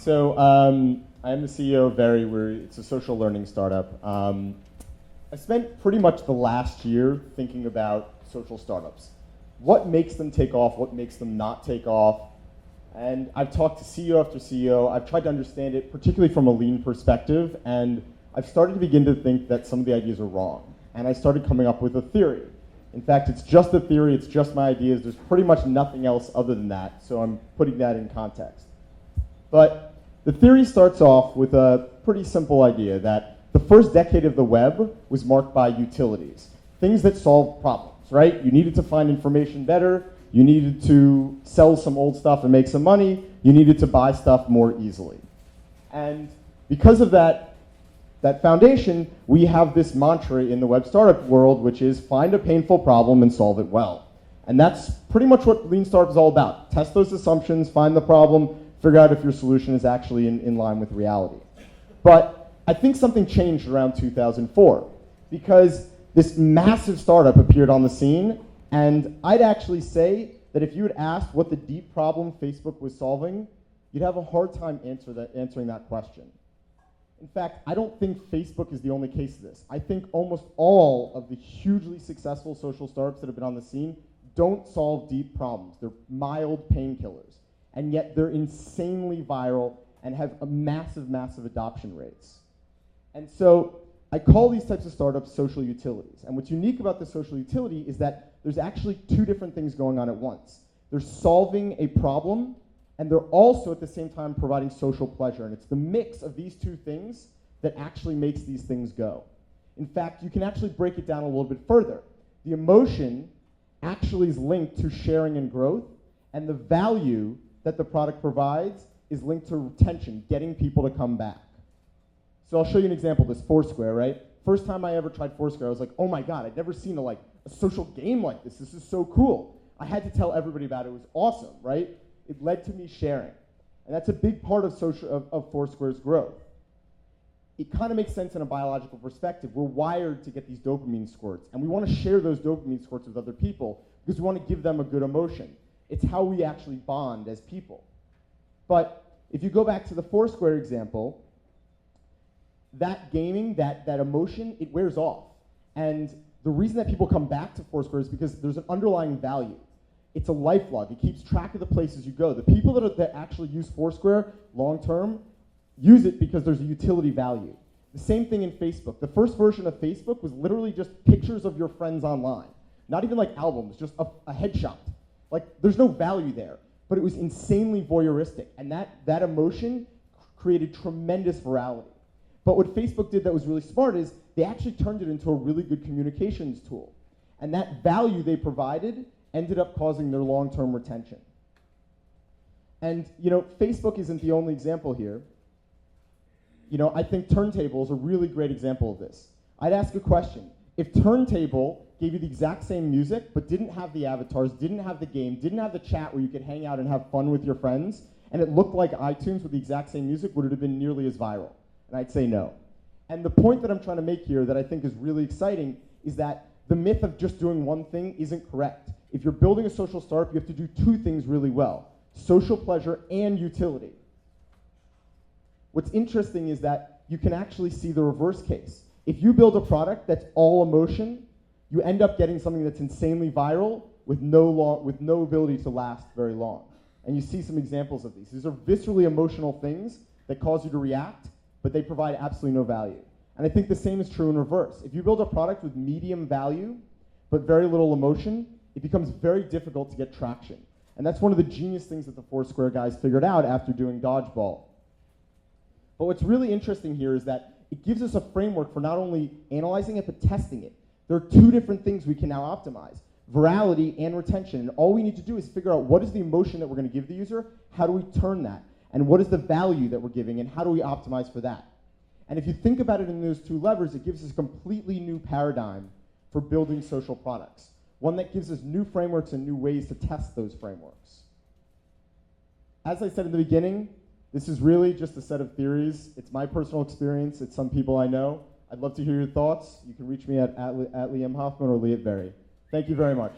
So I am the CEO of Veri. It's a social learning startup. I spent pretty much the last year thinking about social startups. What makes them take off? What makes them not take off? And I've talked to CEO after CEO. I've tried to understand it, particularly from a lean perspective, and I've started to begin to think that some of the ideas are wrong. And I started coming up with a theory. In fact, it's just a theory, it's just my ideas. There's pretty much nothing else other than that, so I'm putting that in context. But the theory starts off with a pretty simple idea that the first decade of the web was marked by utilities, things that solve problems, right? You needed to find information better, you needed to sell some old stuff and make some money, you needed to buy stuff more easily. And because of that foundation, we have this mantra in the web startup world, which is find a painful problem and solve it well. And that's pretty much what Lean Startup is all about. Test those assumptions, find the problem, figure out if your solution is actually in line with reality. But I think something changed around 2004 because this massive startup appeared on the scene, and I'd actually say that if you had asked what the deep problem Facebook was solving, you'd have a hard time answering that question. In fact, I don't think Facebook is the only case of this. I think almost all of the hugely successful social startups that have been on the scene don't solve deep problems. They're mild painkillers. And yet they're insanely viral and have a massive, massive adoption rates. And so I call these types of startups social utilities. And what's unique about the social utility is that there's actually two different things going on at once. They're solving a problem, and they're also at the same time providing social pleasure. And it's the mix of these two things that actually makes these things go. In fact, you can actually break it down a little bit further. The emotion actually is linked to sharing and growth, and the value that the product provides is linked to retention, getting people to come back. So I'll show you an example of this, FourSquare, right? First time I ever tried FourSquare, I was like, oh my God, I'd never seen a social game like this. This is so cool. I had to tell everybody about it. It was awesome, right? It led to me sharing. And that's a big part of FourSquare's growth. It kind of makes sense in a biological perspective. We're wired to get these dopamine squirts, and we want to share those dopamine squirts with other people because we want to give them a good emotion. It's how we actually bond as people. But if you go back to the FourSquare example, that gaming, that emotion, it wears off. And the reason that people come back to FourSquare is because there's an underlying value. It's a life log. It keeps track of the places you go. The people that actually use FourSquare long term use it because there's a utility value. The same thing in Facebook. The first version of Facebook was literally just pictures of your friends online. Not even like albums, just a headshot. Like, there's no value there. But it was insanely voyeuristic. And that emotion created tremendous virality. But what Facebook did that was really smart is they actually turned it into a really good communications tool. And that value they provided ended up causing their long-term retention. And Facebook isn't the only example here. I think Turntable is a really great example of this. I'd ask a question. If Turntable gave you the exact same music, but didn't have the avatars, didn't have the game, didn't have the chat where you could hang out and have fun with your friends, and it looked like iTunes with the exact same music, would it have been nearly as viral? And I'd say no. And the point that I'm trying to make here that I think is really exciting is that the myth of just doing one thing isn't correct. If you're building a social startup, you have to do two things really well: social pleasure and utility. What's interesting is that you can actually see the reverse case. If you build a product that's all emotion, you end up getting something that's insanely viral with no ability to last very long. And you see some examples of these. These are viscerally emotional things that cause you to react, but they provide absolutely no value. And I think the same is true in reverse. If you build a product with medium value, but very little emotion, it becomes very difficult to get traction. And that's one of the genius things that the FourSquare guys figured out after doing Dodgeball. But what's really interesting here is that it gives us a framework for not only analyzing it, but testing it. There are two different things we can now optimize: virality and retention. And all we need to do is figure out what is the emotion that we're going to give the user, how do we turn that, and what is the value that we're giving, and how do we optimize for that? And if you think about it in those two levers, it gives us a completely new paradigm for building social products, one that gives us new frameworks and new ways to test those frameworks. As I said in the beginning, this is really just a set of theories. It's my personal experience. It's some people I know. I'd love to hear your thoughts. You can reach me at Liam Hoffman or Lee at Veri. Thank you very much.